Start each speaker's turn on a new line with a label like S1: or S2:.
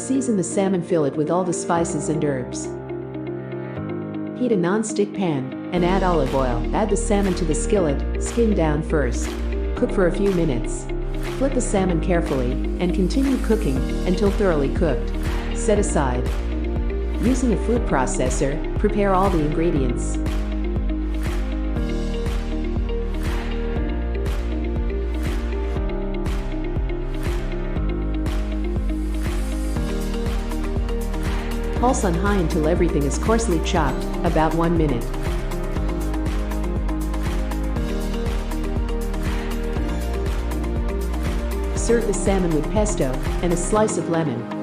S1: Season the salmon fillet with all the spices and herbs. Heat a non-stick pan and add olive oil. Add the salmon to the skillet, skin down first. Cook for a few minutes. Flip the salmon carefully and continue cooking until thoroughly cooked. Set aside. Using a food processor, prepare all the ingredients. Pulse on high until everything is coarsely chopped, about 1 minute. Serve the salmon with pesto and a slice of lemon.